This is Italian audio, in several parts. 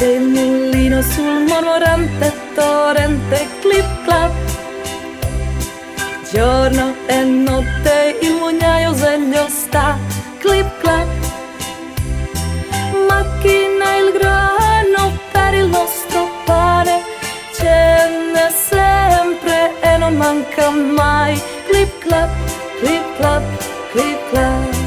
e il mullino sul mormorante torrente, clip clap. Giorno e notte il mugnaio sveglio sta, clip clap. Macchina il grano per il nostro pane, ce n'è sempre e non manca mai, clip clap, clip clap, clip clap.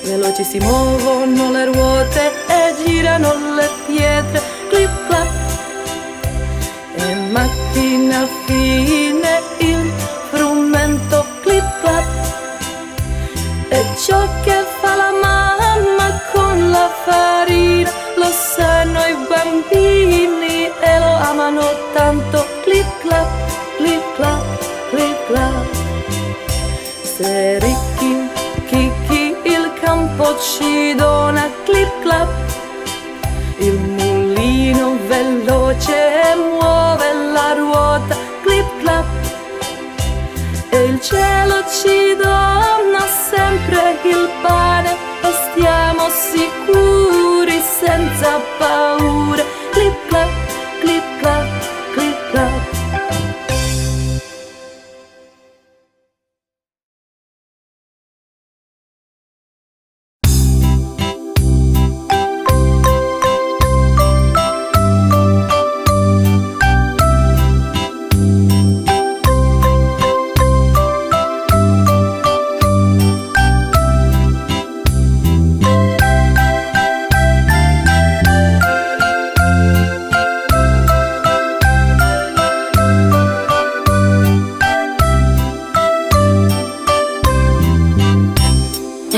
Veloci si muovono le ruote e girano le pietre, clip clap. E macchina fine il frumento, clip clap. E ciò che fa la mamma con la farina lo sanno i bambini e lo amano tanto, clip clap, clip clap, clip clap. Se ricchi chicchi il campo ci dona, clip clap. Il mulino veloce muove la ruota, clip clap. E il cielo ci dona sempre il pane e stiamo sicuri senza paura, clip clap, clip clap, clip clap.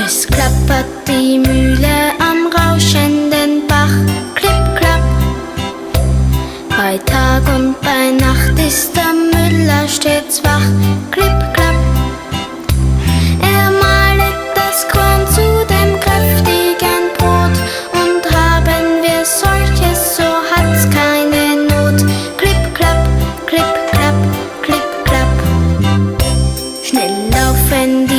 Es klappert die Mühle am rauschenden Bach, klipp, klapp. Bei Tag und bei Nacht ist der Müller stets wach, klipp, klapp. Er mahlet das Korn zu dem kräftigen Brot und haben wir solches, so hat's keine Not, klipp, klapp, klipp, klapp, klipp, klapp. Schnell laufen die